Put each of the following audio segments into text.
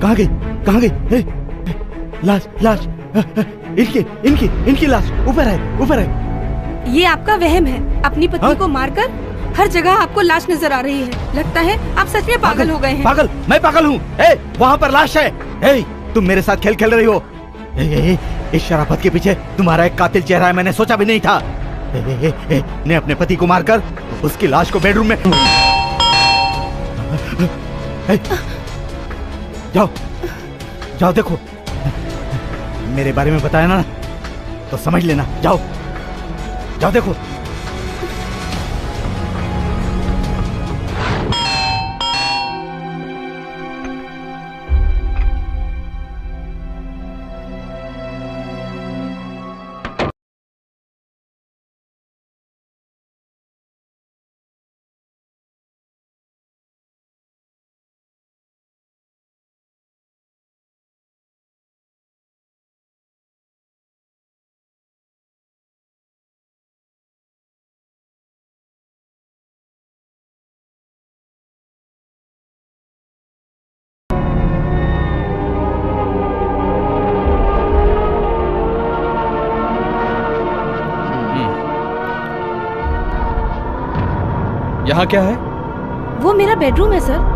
कहाँ गई? कहाँ गई? लाश लाश, इनकी लाश ऊपर है, ऊपर है। ये आपका वहम है। अपनी पत्नी को मारकर हर जगह आपको लाश नजर आ रही है। लगता है आप सच में पागल हो गए हैं। पागल? मैं पागल हूँ? वहाँ पर लाश है। तुम मेरे साथ खेल खेल रही हो। इस शराफत के पीछे तुम्हारा एक कातिल चेहरा है, मैंने सोचा भी नहीं था। ने अपने पति को मारकर उसकी लाश को बेडरूम में। जाओ जाओ, देखो, मेरे बारे में बताया ना तो समझ लेना। जाओ जाओ, देखो। यहाँ क्या है? वो मेरा बेडरूम है सर।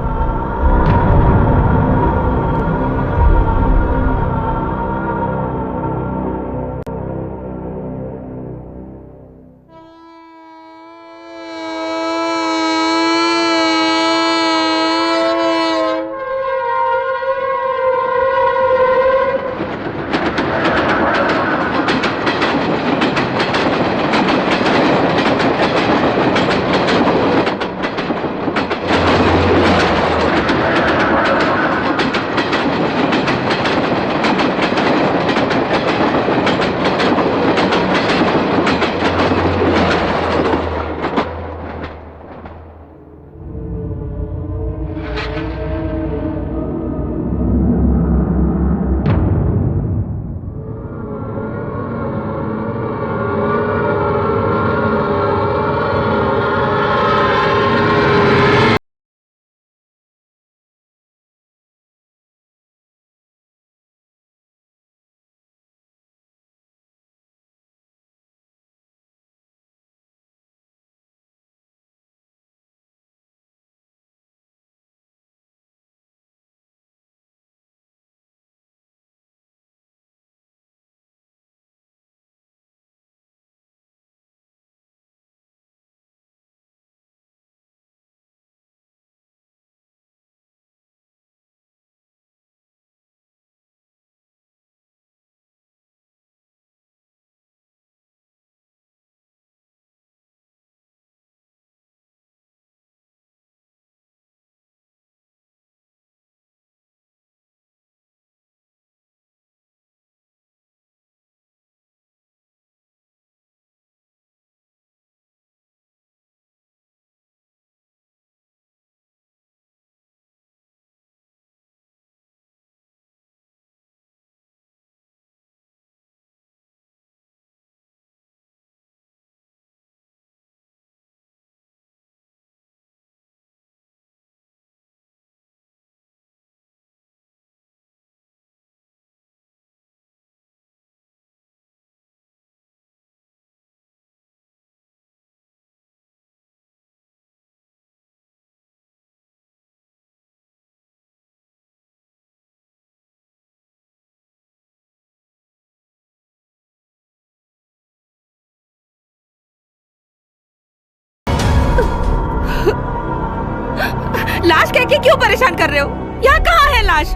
लाश कह के क्यों परेशान कर रहे हो? यहाँ कहाँ है लाश?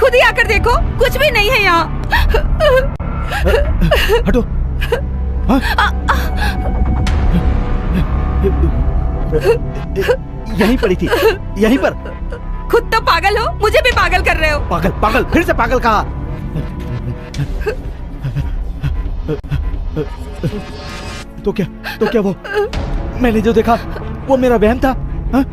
खुद ही आकर देखो, कुछ भी नहीं है यहाँ। हटो हाँ? यहीं पड़ी थी, यहीं पर। खुद तो पागल हो, मुझे भी पागल कर रहे हो। पागल पागल, फिर से पागल कहा। तो क्या वो मैंने जो देखा वो मेरा वहम था? हाँ?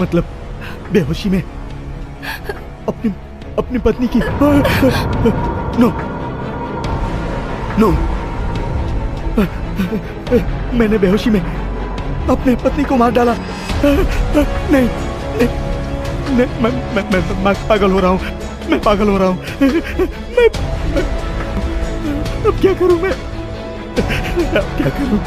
मतलब बेहोशी में अपनी पत्नी की। नो नो, मैंने बेहोशी में अपने पत्नी को मार डाला। नहीं, मैं पागल हो रहा हूँ, मैं पागल हो रहा हूँ। मैं अब क्या करूँ मैं? अब क्या करूँ?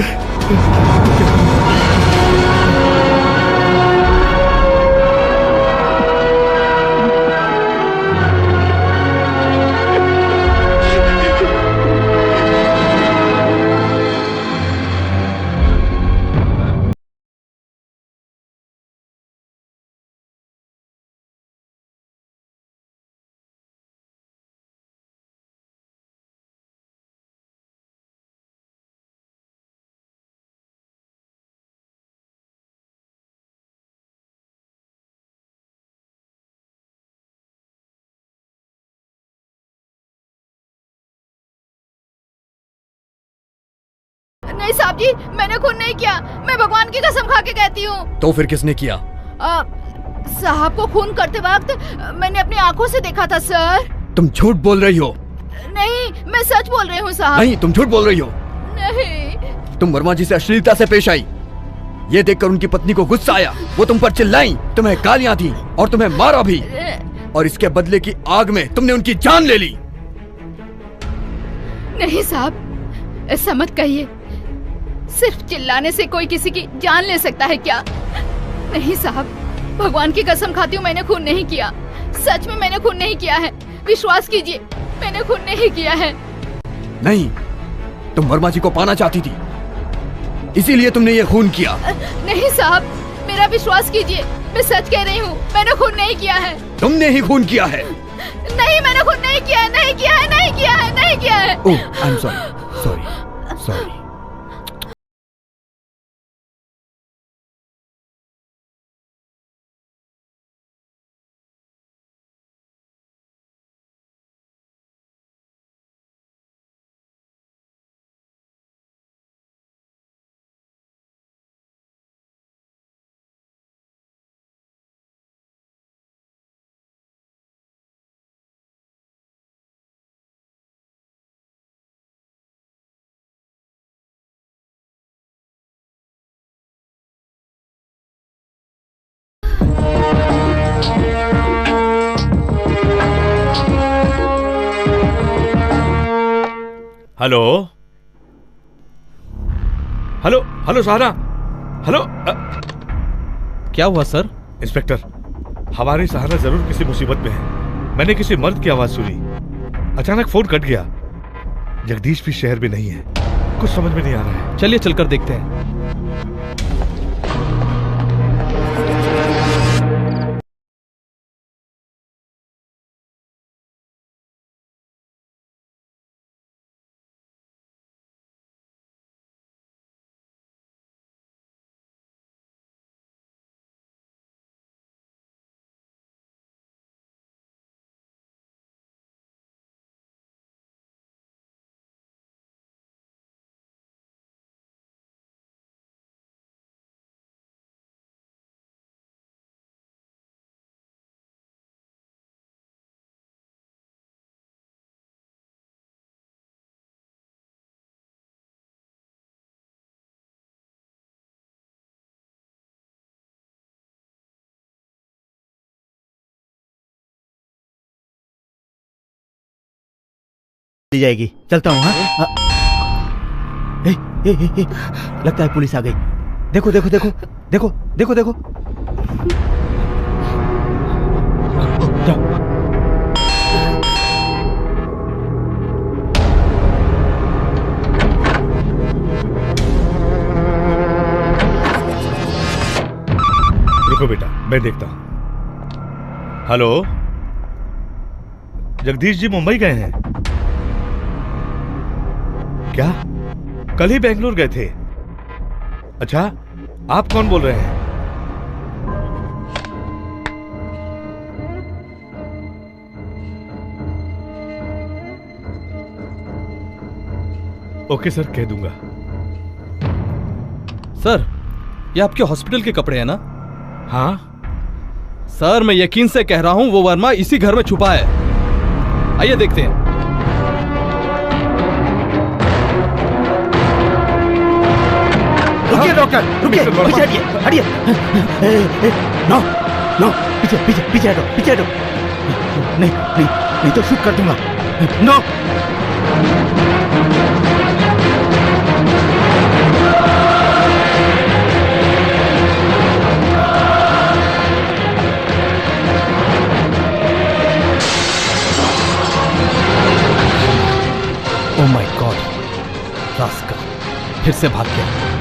नहीं साहब जी, मैंने खून नहीं किया। मैं भगवान की कसम खा के कहती हूँ। तो फिर किसने किया? साहब को खून करते वक्त मैंने अपनी आंखों से देखा था सर। तुम झूठ बोल रही हो। नहीं, मैं सच बोल रही हूँ साहब। नहीं, तुम झूठ बोल रही हो। नहीं। तुम वर्मा जी से अश्लीलता से पेश आई। ये देखकर उनकी पत्नी को गुस्सा आया, वो तुम पर चिल्लाई, तुम्हें गालियां दी और तुम्हें मारा भी। और इसके बदले की आग में तुमने उनकी जान ले ली। नहीं साहब, ऐसा मत कहिए। सिर्फ चिल्लाने से कोई किसी की जान ले सकता है क्या? नहीं साहब, भगवान की कसम खाती हूँ, मैंने खून नहीं किया। सच में मैंने खून नहीं किया है। विश्वास कीजिए, मैंने खून नहीं किया है। नहीं, तुम वर्मा जी को पाना चाहती थी, इसीलिए तुमने ये खून किया। नहीं साहब, मेरा विश्वास कीजिए, मैं सच कह रही हूँ, मैंने खून नहीं किया है। तुमने ही खून किया है। नहीं, मैंने खून नहीं किया है, नहीं किया है, नहीं किया है, नहीं किया है। Oh, I am sorry. Hello hello hello Sahara, hello. क्या हुआ सर? इंस्पेक्टर, हमारी सहारा जरूर किसी मुसीबत में है। मैंने किसी मर्द की आवाज सुनी, अचानक फोन कट गया। जगदीश भी शहर में नहीं है, कुछ समझ में नहीं आ रहा है। चलिए चलकर देखते हैं। दी जाएगी, चलता हूँ। हाँ, लगता है पुलिस आ गई। देखो देखो देखो देखो देखो देखो। जाओ। रुको बेटा, मैं देखता हूं। हेलो, जगदीश जी मुंबई गए हैं क्या? कल ही बेंगलुरु गए थे। अच्छा, आप कौन बोल रहे हैं? ओके सर, कह दूंगा। सर, ये आपके हॉस्पिटल के कपड़े हैं ना? हाँ सर, मैं यकीन से कह रहा हूं वो वर्मा इसी घर में छुपा है। आइए देखते हैं। रुकिए डॉक्टर, रुकिए, पीछे हटिए, हटिए। नो नो, पीछे पीछे पीछे हटो, पीछे हटो। नहीं नहीं नहीं तो शूट कर दूंगा। No. Oh my God, rascal फिर से भाग गया।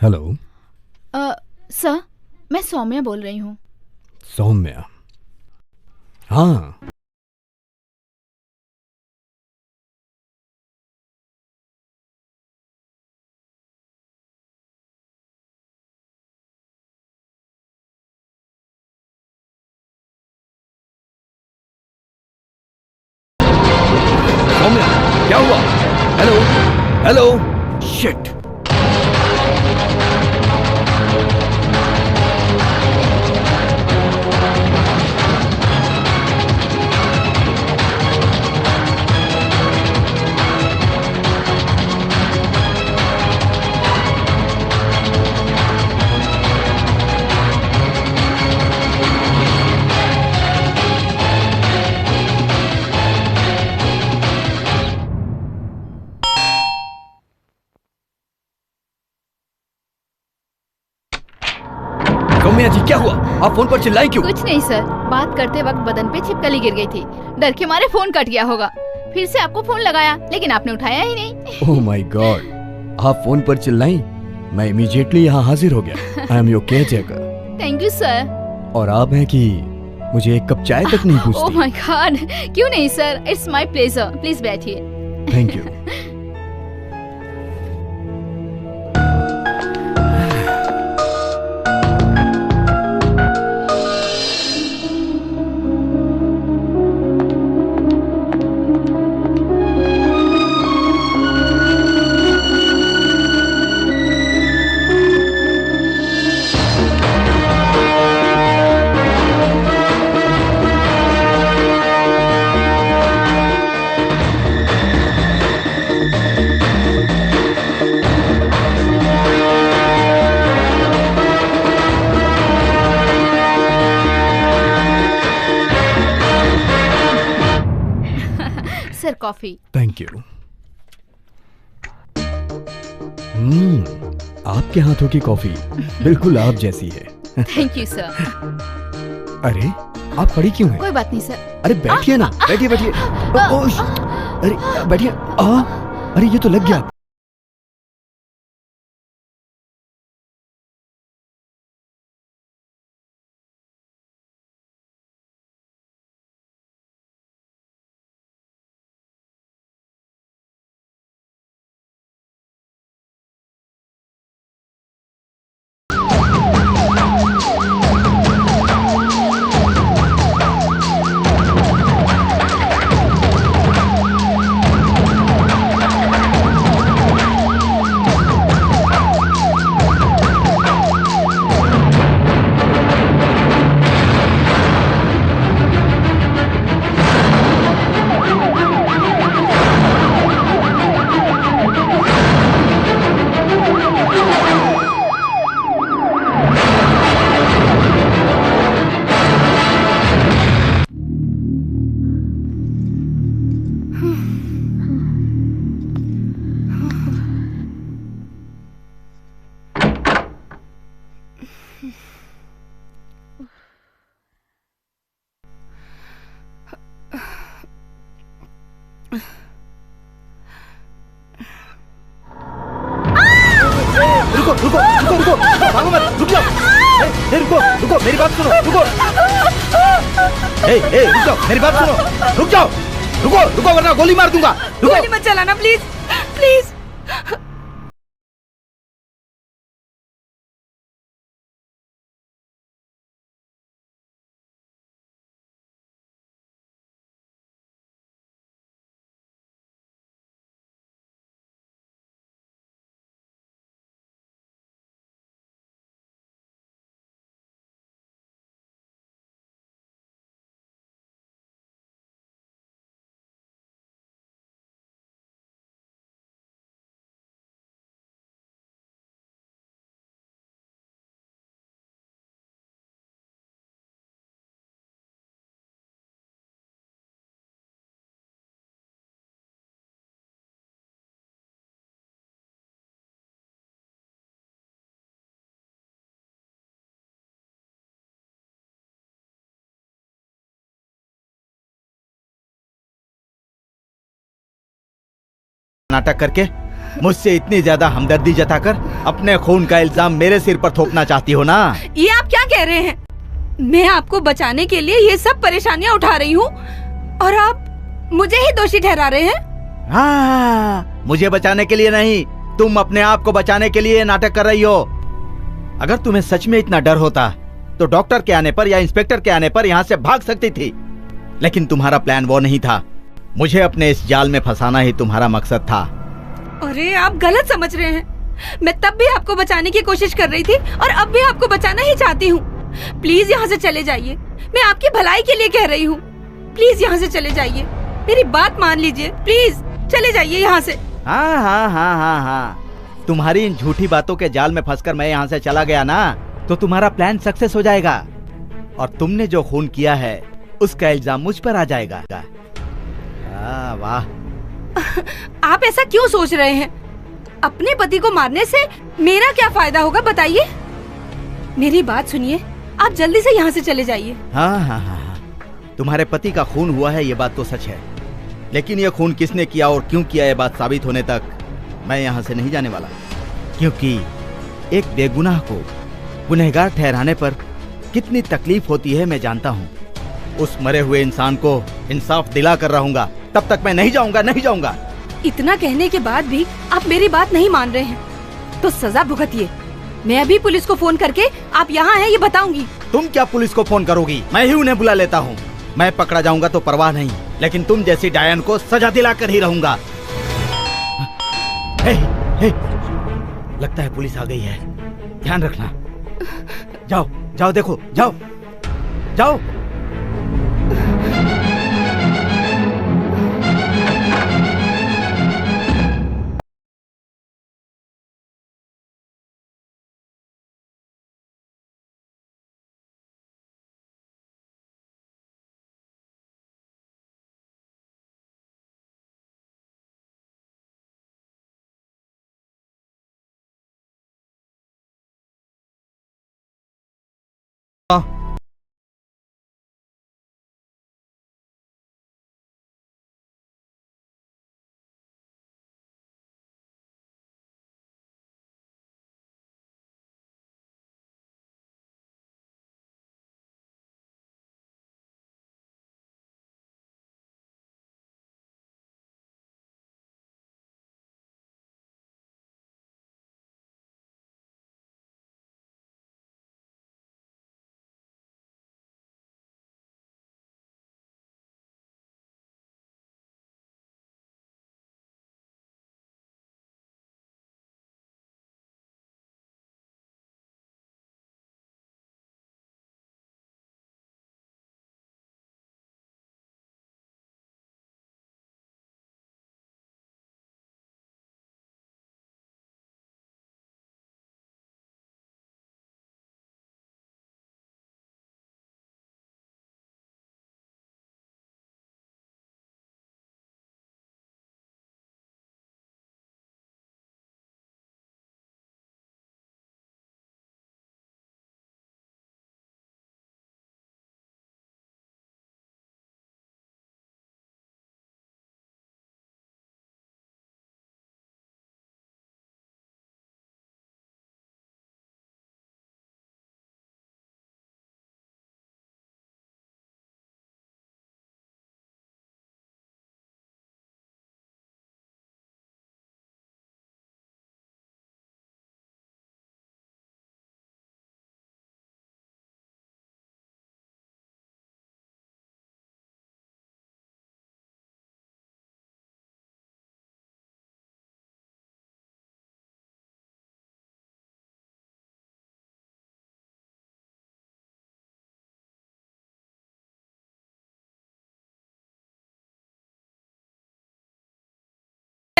हेलो सर, मैं सौम्या बोल रही हूँ। सौम्या? हाँ, सौम्या क्या हुआ? Hello hello, shit. Saumya ji क्या हुआ? आप फोन पर चिल्लाई क्यों? कुछ नहीं सर, बात करते वक्त बदन पे छिपकली गिर गई थी। डर के मारे फोन कट गया होगा। फिर से आपको फोन लगाया लेकिन आपने उठाया ही नहीं। ओह माय गॉड, आप फोन पर चिल्लाई, मैं इमीडिएटली यहाँ हाजिर हो गया। I am your caretaker. Thank you sir. और आप हैं कि मुझे एक कप चाय तक नहीं ओह पूछती। माय गॉड, क्यों नहीं sir, it's my pleasure. Please बैठिए। Thank you. Sir coffee. Thank you. आपके हाथों की कॉफी बिल्कुल आप जैसी है। Thank you sir. अरे आप खड़ी क्यों हैं? कोई बात नहीं सर। अरे बैठिए ना, बैठिए बैठिए। अरे बैठिए। अरे ये तो लग गया। रुको रुको रुको रुको, भागो मत, रुक जाओ। रुको रुको, मेरी बात सुनो, रुको। रुक जाओ, मेरी बात सुनो, रुक जाओ, रुको रुको वरना गोली मार दूंगा। रुको। गोली मत चलाना प्लीज, प्लीज। नाटक करके मुझसे इतनी ज्यादा हमदर्दी जताकर अपने खून का इल्जाम मेरे सिर पर थोपना चाहती हो ना? ये आप क्या कह रहे हैं? मैं आपको बचाने के लिए ये सब परेशानियां उठा रही हूँ और आप मुझे ही दोषी ठहरा रहे हैं। हाँ, मुझे बचाने के लिए नहीं, तुम अपने आप को बचाने के लिए नाटक कर रही हो। अगर तुम्हें सच में इतना डर होता तो डॉक्टर के आने पर या इंस्पेक्टर के आने पर यहाँ से भाग सकती थी, लेकिन तुम्हारा प्लान वो नहीं था। मुझे अपने इस जाल में फंसाना ही तुम्हारा मकसद था। अरे आप गलत समझ रहे हैं। मैं तब भी आपको बचाने की कोशिश कर रही थी और अब भी आपको बचाना ही चाहती हूँ। प्लीज यहाँ से चले जाइए, मैं आपकी भलाई के लिए कह रही हूँ। प्लीज यहाँ से चले जाइए, मेरी बात मान लीजिए, प्लीज चले जाइए यहाँ से। हाँ हाँ हाँ हाँ हाँ, तुम्हारी इन झूठी बातों के जाल में फंसकर मैं यहाँ से चला गया ना, तो तुम्हारा प्लान सक्सेस हो जाएगा और तुमने जो खून किया है उसका इल्जाम मुझ पर आ जाएगा। वाह। आप ऐसा क्यों सोच रहे हैं? अपने पति को मारने से मेरा क्या फायदा होगा बताइए? मेरी बात सुनिए, आप जल्दी से यहाँ से चले जाइए। हाँ हाँ हाँ हाँ, तुम्हारे पति का खून हुआ है ये बात तो सच है, लेकिन ये खून किसने किया और क्यों किया ये बात साबित होने तक मैं यहाँ से नहीं जाने वाला, क्योंकि एक बेगुनाह को गुनहगार ठहराने पर कितनी तकलीफ होती है मैं जानता हूँ। उस मरे हुए इंसान को इंसाफ दिला कर रहूंगा, तब तक मैं नहीं जाऊंगा, नहीं जाऊंगा। इतना कहने के बाद भी आप मेरी बात नहीं मान रहे हैं तो सजा भुगतिए। मैं अभी पुलिस को फोन करके आप यहाँ हैं ये बताऊंगी। तुम क्या पुलिस को फोन करोगी? मैं ही उन्हें बुला लेता हूँ। मैं पकड़ा जाऊंगा तो परवाह नहीं, लेकिन तुम जैसी डायन को सजा दिला कर ही रहूंगा। हे, हे, लगता है पुलिस आ गई है, ध्यान रखना। जाओ जाओ, देखो, जाओ जाओ।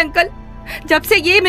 अंकल, जब से ये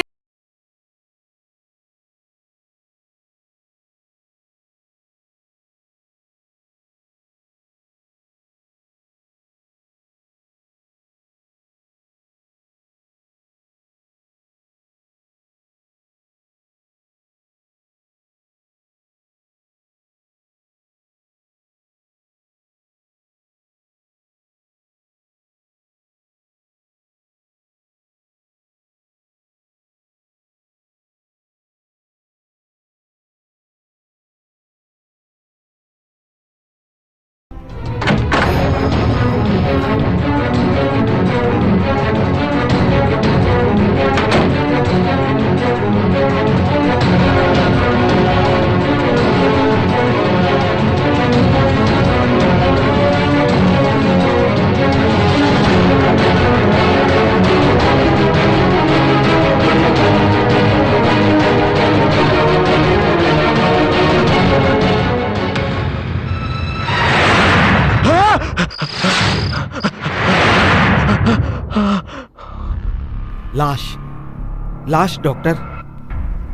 लाश डॉक्टर,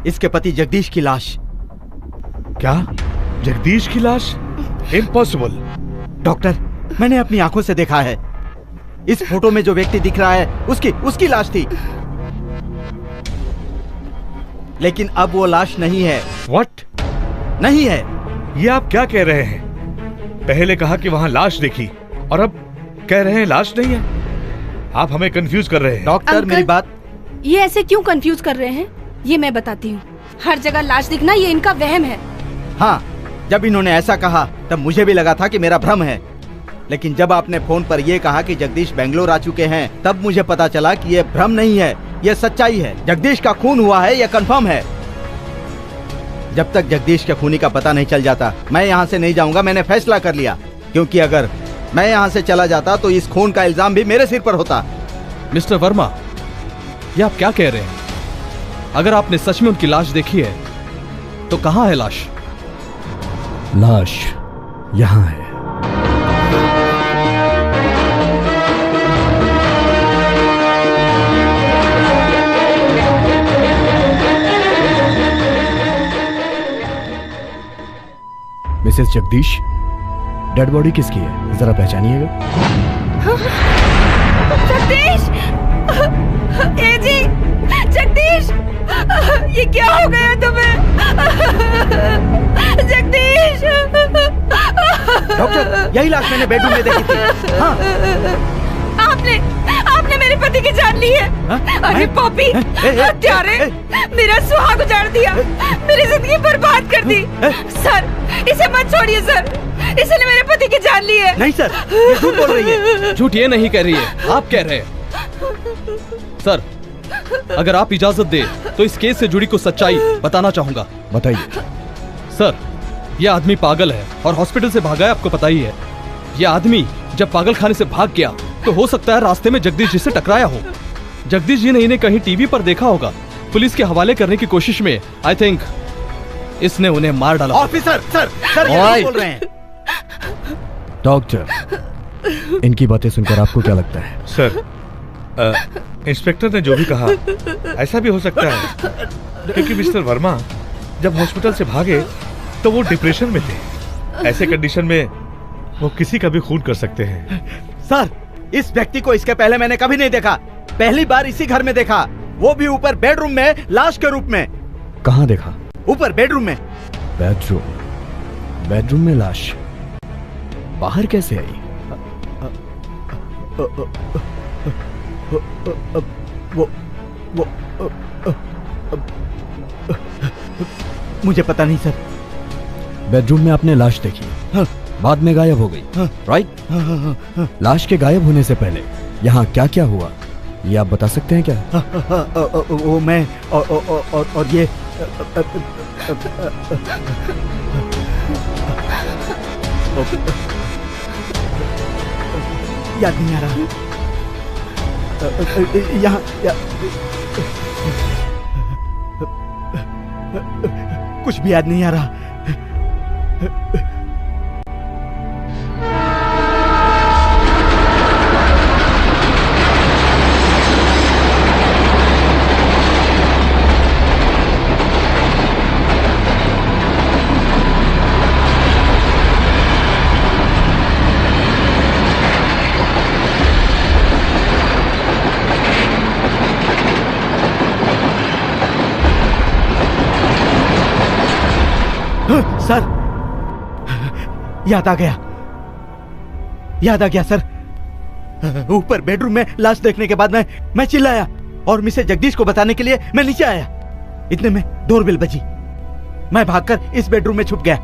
इसके पति जगदीश की लाश। क्या? जगदीश की लाश? इम्पॉसिबल। डॉक्टर, मैंने अपनी आंखों से देखा है। इस फोटो में जो व्यक्ति दिख रहा है उसकी लाश थी, लेकिन अब वो लाश नहीं है। व्हाट? नहीं है। ये आप क्या कह रहे हैं? पहले कहा कि वहां लाश देखी और अब कह रहे हैं लाश नहीं है। आप हमें कंफ्यूज कर रहे हैं। डॉक्टर, अंकल, मेरी बात। ये ऐसे क्यों कंफ्यूज कर रहे हैं, ये मैं बताती हूँ। हर जगह लाश दिखना ये इनका वहम है। हाँ, जब इन्होंने ऐसा कहा तब मुझे भी लगा था कि मेरा भ्रम है, लेकिन जब आपने फोन पर यह कहा कि जगदीश बेंगलोर आ चुके हैं, तब मुझे पता चला कि यह भ्रम नहीं है, यह सच्चाई है। जगदीश का खून हुआ है, यह कंफर्म है। जब तक जगदीश के खूनी का पता नहीं चल जाता, मैं यहाँ से नहीं जाऊंगा। मैंने फैसला कर लिया, क्योंकि अगर मैं यहाँ से चला जाता तो इस खून का इल्जाम भी मेरे सिर पर होता। मिस्टर वर्मा, ये आप क्या कह रहे हैं? अगर आपने सच में उनकी लाश देखी है तो कहां है लाश? लाश यहां है। मिसेस जगदीश, डेड बॉडी किसकी है? जरा पहचानिएगा। जगदीश! ए जी, जगदीश! ये क्या हो गया तुम्हें? जगदीश! डॉक्टर, यही लाश मैंने बेडरूम में देखी थी। हाँ। आपने मेरे पति की जान ली है। अरे पॉपी, हत्यारे! मेरा सुहाग उजाड़ दिया, मेरी जिंदगी बर्बाद कर दी। सर, इसे मत छोड़िए सर, इसने मेरे पति की जान ली है। नहीं सर, ये झूठ बोल रही है। झूठ ये नहीं कह रही है, आप कह रहे हैं। सर, अगर आप इजाजत दे तो इस केस से जुड़ी कुछ सच्चाई बताना चाहूंगा। बताइए। सर, यह आदमी पागल है और हॉस्पिटल से भागा है, आपको पता ही है। यह आदमी जब पागल खाने से भाग गया तो हो सकता है रास्ते में जगदीश जी से टकराया हो। जगदीश जी ने इन्हें कहीं टीवी पर देखा होगा। पुलिस के हवाले करने की कोशिश में आई थिंक इसने उन्हें मार डाला। ऑफिसर, सर ये ओए! बोल रहे हैं। डॉक्टर, इनकी बातें सुनकर आपको क्या लगता है? सर, इंस्पेक्टर ने जो भी कहा ऐसा भी हो सकता है, क्योंकि मिस्टर वर्मा जब हॉस्पिटल से भागे तो वो डिप्रेशन में थे। ऐसे कंडीशन में वो किसी का भी खून कर सकते हैं। सर, इस व्यक्ति को इसके पहले मैंने कभी नहीं देखा। पहली बार इसी घर में देखा, वो भी ऊपर बेडरूम में लाश के रूप में। कहाँ देखा? ऊपर बेडरूम में। बेडरूम में लाश बाहर कैसे आई? मुझे पता नहीं सर। बेडरूम में आपने लाश देखी, हाँ। बाद में गायब हो गई, हाँ। राइट? हाँ। लाश के गायब होने से पहले यहाँ क्या क्या हुआ, ये आप बता सकते हैं क्या? वो मैं और ये याद नहीं आ रहा। यहाँ कुछ भी याद नहीं आ रहा। सर, याद आ गया सर। ऊपर बेडरूम में लाश देखने के बाद मैं चिल्लाया और मिसेस जगदीश को बताने के लिए मैं नीचे आया। इतने में डोरबेल बजी। मैं भागकर इस बेडरूम में छुप गया।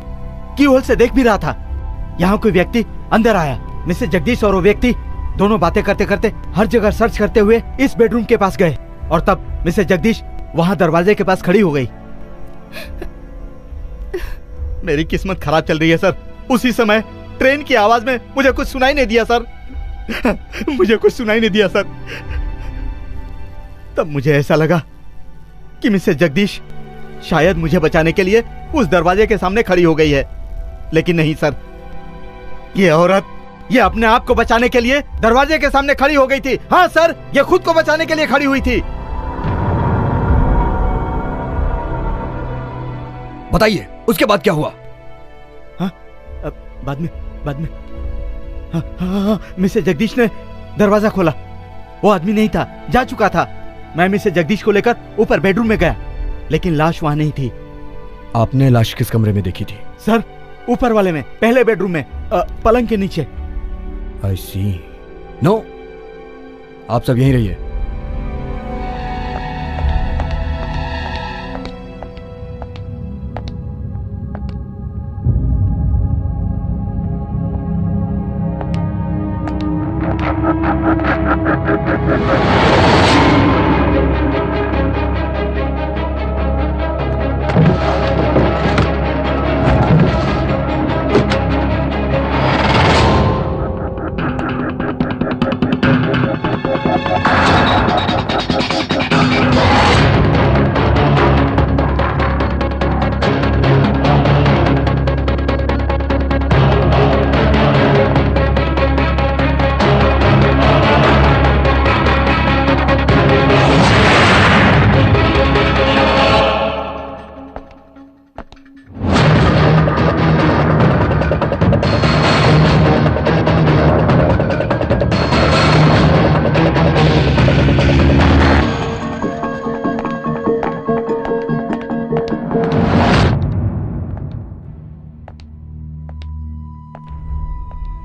की होल से देख भी रहा था। यहाँ कोई व्यक्ति अंदर आया। मिसेस जगदीश और वो व्यक्ति दोनों बातें करते करते हर जगह सर्च करते हुए इस बेडरूम के पास गए और तब मिसेस जगदीश वहां दरवाजे के पास खड़ी हो गई। मेरी किस्मत खराब चल रही है सर। उसी समय ट्रेन की आवाज में मुझे कुछ सुनाई नहीं दिया सर। मुझे कुछ सुनाई नहीं दिया सर। तब मुझे ऐसा लगा कि मिसेस जगदीश शायद मुझे बचाने के लिए उस दरवाजे के सामने खड़ी हो गई है, लेकिन नहीं सर, ये औरत ये अपने आप को बचाने के लिए दरवाजे के सामने खड़ी हो गई थी। हाँ सर, ये खुद को बचाने के लिए खड़ी हुई थी। बताइए उसके बाद क्या हुआ? हाँ, बाद में हाँ, मिसेस जगदीश ने दरवाजा खोला। वो आदमी नहीं था, जा चुका था। मैं मिसेस जगदीश को लेकर ऊपर बेडरूम में गया, लेकिन लाश वहां नहीं थी। आपने लाश किस कमरे में देखी थी? सर, ऊपर वाले में, पहले बेडरूम में, पलंग के नीचे। I see. No, आप सब यहीं रहिए।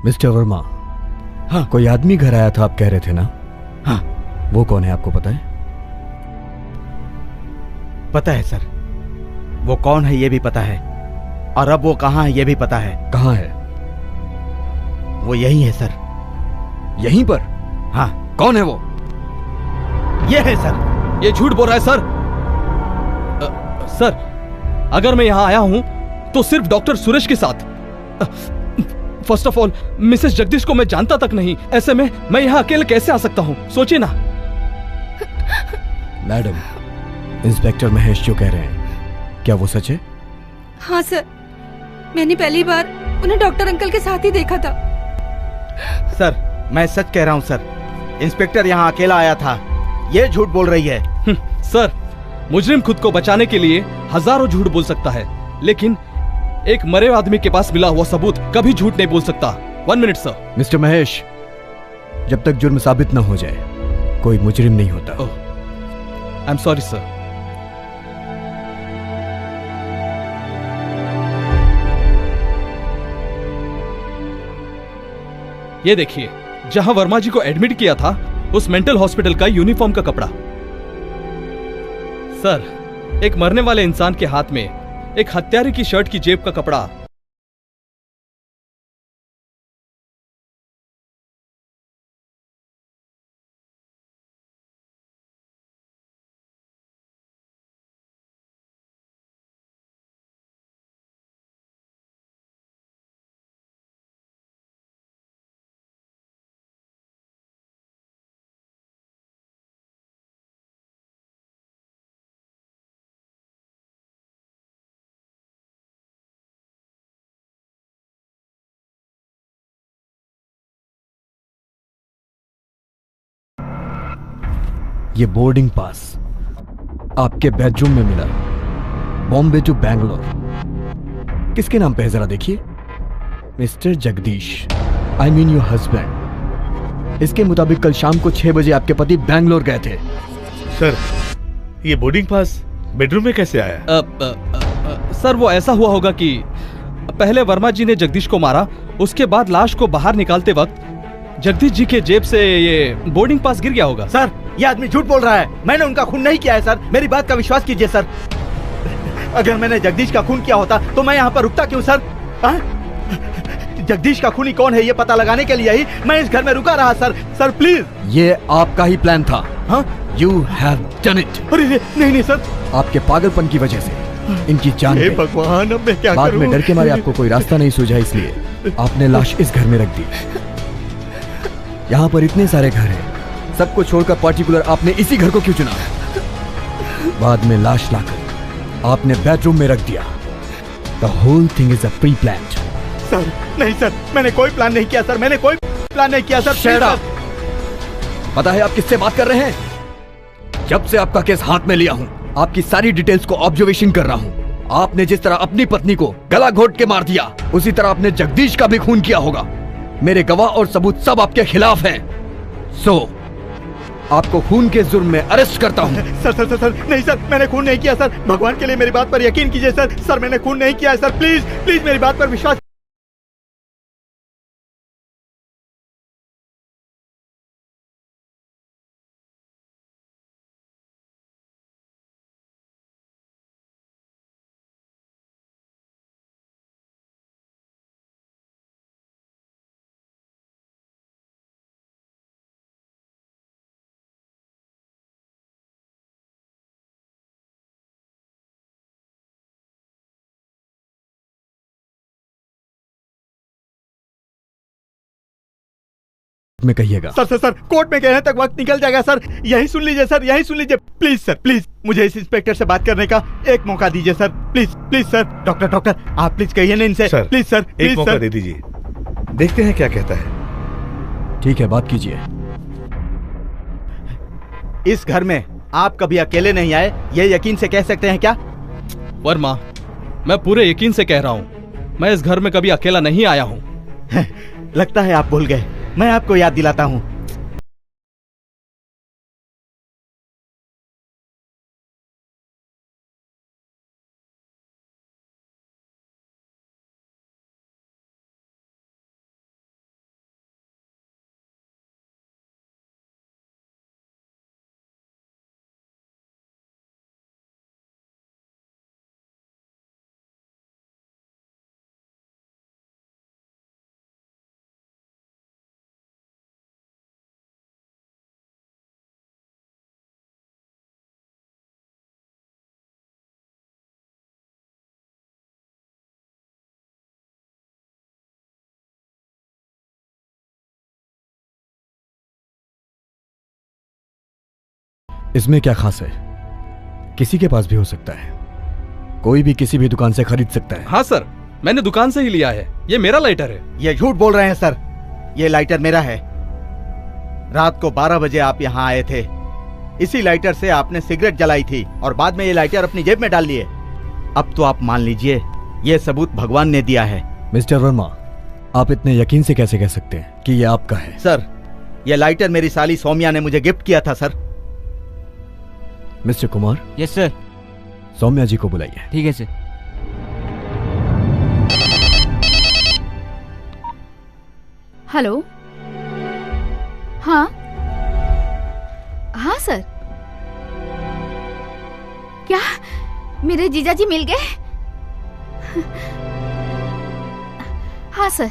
मिस्टर वर्मा, हाँ, कोई आदमी घर आया था आप कह रहे थे ना? हाँ। वो कौन है आपको पता है? पता है सर, वो कौन है ये भी पता है, और अब वो कहाँ है ये भी पता है। कहाँ है? वो यही है सर। यहीं पर? हाँ। कौन है वो? ये है सर। ये झूठ बोल रहा है सर। सर, अगर मैं यहाँ आया हूं तो सिर्फ डॉक्टर सुरेश के साथ। First of all, Mrs Jagdish को मैं जानता तक नहीं। ऐसे में मैं यहाँ अकेले कैसे आ सकता हूँ? सोचिए ना। मैडम, इंस्पेक्टर महेश जो कह रहे हैं, क्या वो सच है? हाँ सर, मैंने पहली बार उन्हें डॉक्टर अंकल के साथ ही देखा था। सर, मैं सच कह रहा हूँ सर। इंस्पेक्टर यहाँ अकेला आया था। ये झूठ बोल रही है। सर, मुजरिम खुद को बचाने के लिए हजारों झूठ बोल सकता है, लेकिन एक मरे आदमी के पास मिला हुआ सबूत कभी झूठ नहीं बोल सकता। 1 मिनट सर। मिस्टर महेश, जब तक जुर्म साबित न हो जाए कोई मुजरिम नहीं होता। आई एम सॉरी सर। ये देखिए, जहां वर्मा जी को एडमिट किया था उस मेंटल हॉस्पिटल का यूनिफॉर्म का कपड़ा। सर, एक मरने वाले इंसान के हाथ में एक हत्यारे की शर्ट की जेब का कपड़ा ये बोर्डिंग पास आपके बेडरूम में मिला, बॉम्बे टू बैंगलोर। किसके नाम पे है जरा देखिए? Mister Jagdish, I mean your husband. इसके मुताबिक कल शाम को 6 बजे आपके पति बैंगलोर गए थे। सर, ये बोर्डिंग पास बेडरूम में कैसे आया? सर, वो ऐसा हुआ होगा कि पहले वर्मा जी ने जगदीश को मारा, उसके बाद लाश को बाहर निकालते वक्त जगदीश जी के जेब से ये बोर्डिंग पास गिर गया होगा। सर ये आदमी झूठ बोल रहा है, मैंने उनका खून नहीं किया है सर, मेरी बात का विश्वास कीजिए सर। अगर मैंने जगदीश का खून किया होता तो मैं यहाँ पर रुकता क्यों सर? जगदीश का खूनी कौन है ये पता लगाने के लिए ही मैं इस घर में रुका रहा सर। Sir please. ये आपका ही प्लान था। हाँ, यू हैव डन इट। अरे नहीं नहीं सर, आपके पागलपन की वजह से इनकी जान गई। भगवान अब मैं क्या बाद करूं? में डर के मारे आपको कोई रास्ता नहीं सूझा, इसलिए आपने लाश इस घर में रख दी। यहाँ पर इतने सारे घर हैं, सबको छोड़कर पर्टिकुलर आपने इसी घर को क्यों चुना? बाद में लाश लाकर आपने बेडरूम में रख दिया। The whole thing is a preplanned. Sir नहीं सर, मैंने कोई प्लान नहीं किया सर, मैंने कोई प्लान नहीं किया सर। Shut up! पता है आप किससे बात कर रहे हैं? जब से आपका केस हाथ में लिया हूं, आपकी सारी डिटेल्स को ऑब्जर्वेशन कर रहा हूं। आपने जिस तरह अपनी पत्नी को गला घोट के मार दिया, उसी तरह आपने जगदीश का भी खून किया होगा। मेरे गवाह और सबूत सब आपके खिलाफ हैं। सो आपको खून के जुर्म में अरेस्ट करता हूं। सर सर सर सर नहीं सर, मैंने खून नहीं किया सर, भगवान के लिए मेरी बात पर यकीन कीजिए सर। सर मैंने खून नहीं किया है सर, प्लीज प्लीज मेरी बात पर विश्वास। में कहिएगा। सर सर सर कोर्ट में कहने तक वक्त निकल जाएगा सर, यही सुन लीजिए सर, यही सुन लीजिए प्लीज सर, प्लीज मुझे इस इंस्पेक्टर से बात करने का एक मौका दीजिए sir, please please sir. Doctor आप प्लीज कहिए ना इनसे सर, प्लीज सर, एक मौका दे दीजिए, देखते हैं क्या कहता है। ठीक है, बात कीजिए। इस घर में आप कभी अकेले नहीं आए, ये यकीन से कह सकते हैं क्या? वर्मा, मैं पूरे यकीन से कह रहा हूँ, मैं इस घर में कभी अकेला नहीं आया हूँ। लगता है आप भूल गए, मैं आपको याद दिलाता हूँ। इसमें क्या खास है? किसी के पास भी हो सकता है, कोई भी किसी भी दुकान से खरीद सकता है। हाँ सर, मैंने दुकान से ही लिया है, ये मेरा लाइटर है। ये झूठ बोल रहे हैं सर, ये लाइटर मेरा है। रात को 12 बजे आप यहाँ आए थे, इसी लाइटर से आपने सिगरेट जलाई थी और बाद में ये लाइटर अपनी जेब में डाल लिए। अब तो आप मान लीजिए ये सबूत भगवान ने दिया है। मिस्टर वर्मा, आप इतने यकीन से कैसे कह सकते हैं कि ये आपका है? सर, ये लाइटर मेरी साली सौम्या ने मुझे गिफ्ट किया था sir. Mister Kumar. Yes sir. Saumya ji को बुलाइए। ठीक है सर। हेलो। हाँ हाँ सर। क्या मेरे जीजा जी मिल गए? हाँ सर।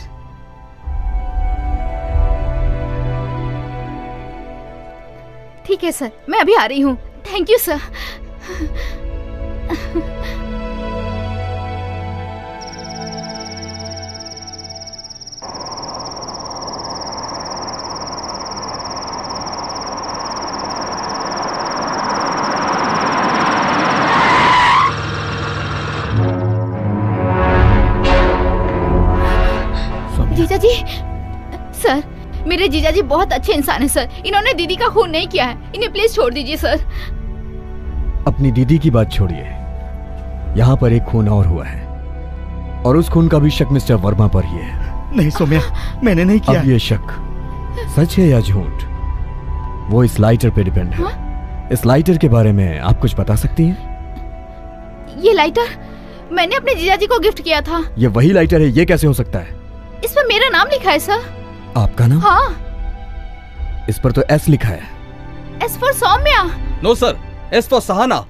ठीक है सर, मैं अभी आ रही हूँ। Thank you sir. जीजा जी, सर मेरे जीजा जी बहुत अच्छे इंसान हैं सर, इन्होंने दीदी का खून नहीं किया है, इन्हें प्लीज छोड़ दीजिए सर। अपनी दीदी की बात छोड़िए, यहाँ पर एक खून और हुआ है और उस खून का भी शक मिस्टर वर्मा पर ही है। नहीं सौम्या, मैंने नहीं किया। अब ये शक सच है या झूठ, वो इस लाइटर पे डिपेंड है। इस लाइटर के बारे में आप कुछ बता सकती हैं? ये लाइटर मैंने अपने जीजाजी को गिफ्ट किया था। ये वही लाइटर है, ये कैसे हो सकता है? इस पर मेरा नाम लिखा है सर। आपका नाम? हाँ। इस पर तो एस लिखा है। S for Saumya. No sir, S for Sahana.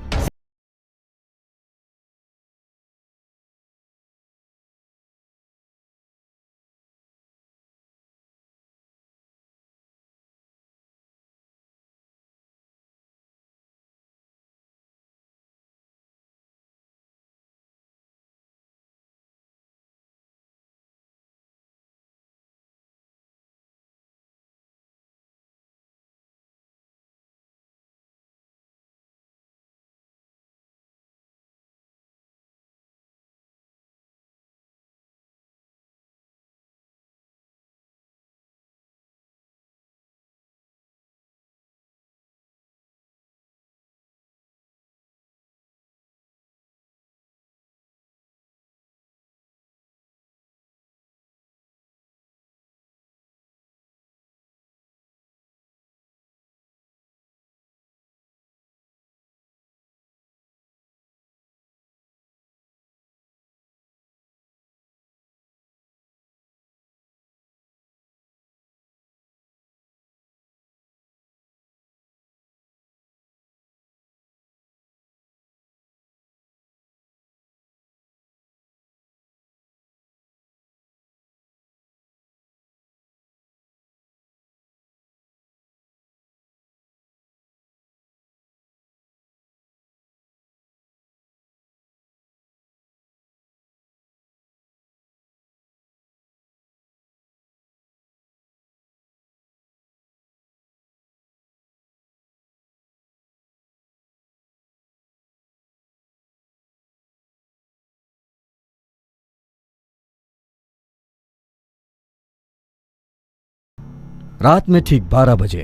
रात में ठीक 12 बजे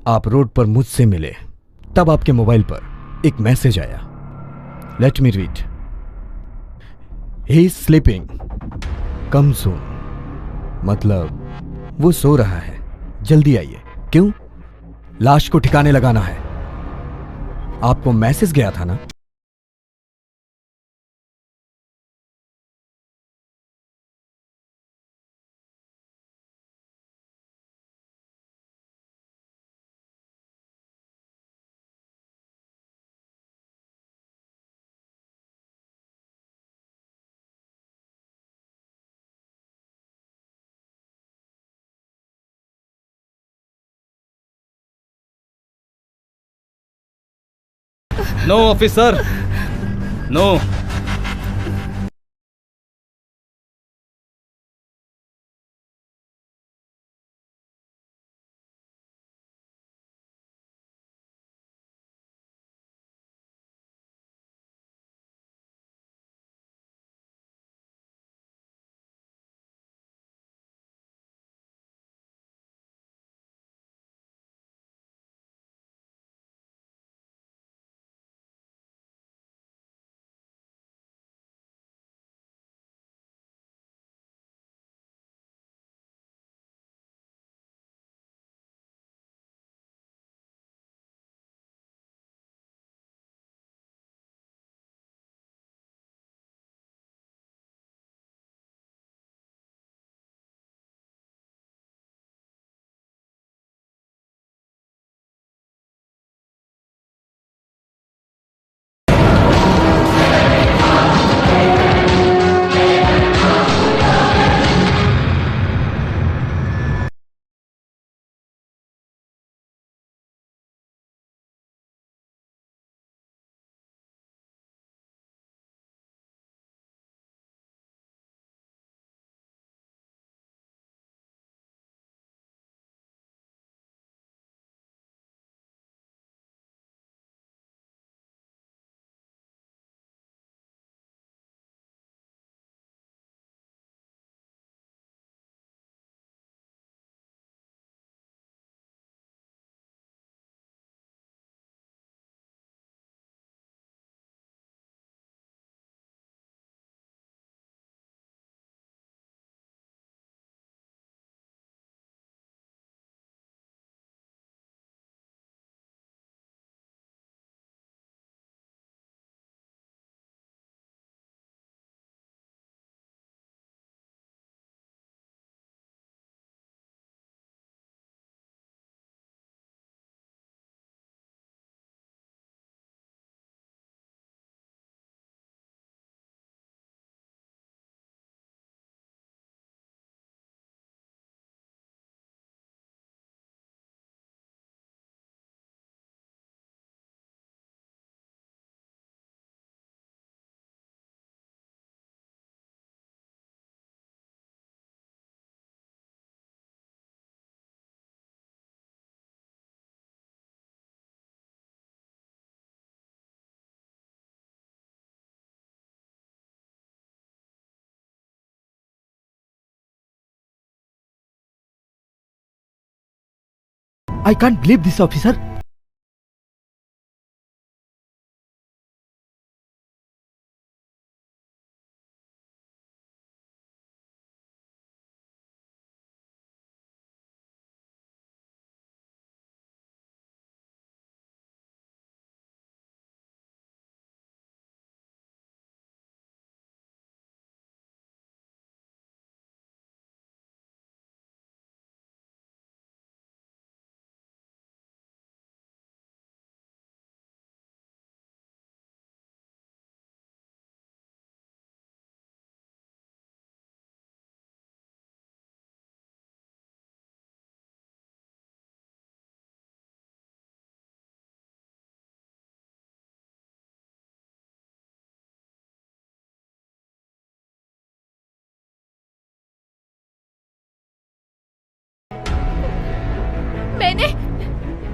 आप रोड पर मुझसे मिले, तब आपके मोबाइल पर एक मैसेज आया। Let me read. He is sleeping, come soon. मतलब वो सो रहा है, जल्दी आइए। क्यों? लाश को ठिकाने लगाना है। आपको मैसेज गया था ना? No officer, no. I can't believe this officer.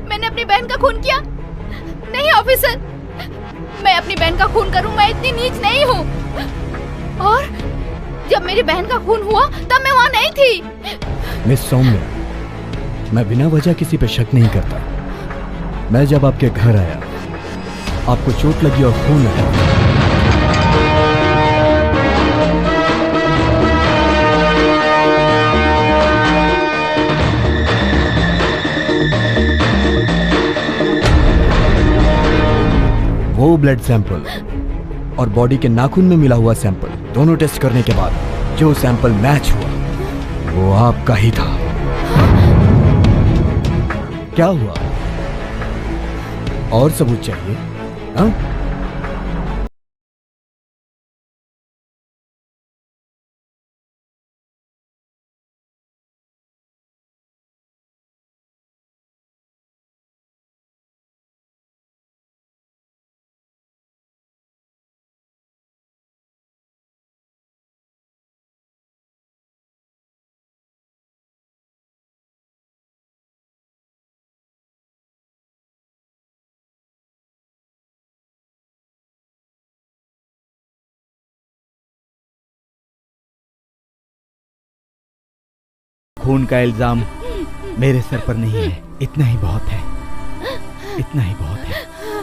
मैंने अपनी बहन का खून किया? नहीं ऑफिसर, मैं अपनी बहन का खून करूं, मैं इतनी नीच नहीं हूँ। और जब मेरी बहन का खून हुआ तब मैं वहाँ नहीं थी। मिस सौम्या, मैं बिना वजह किसी पे शक नहीं करता। मैं जब आपके घर आया, आपको चोट लगी और खून आया। वो ब्लड सैंपल और बॉडी के नाखून में मिला हुआ सैंपल दोनों टेस्ट करने के बाद जो सैंपल मैच हुआ वो आपका ही था। क्या हुआ? और सबूत चाहिए? हाँ? खून का इल्जाम मेरे सर पर नहीं है, इतना ही बहुत है, इतना ही बहुत है।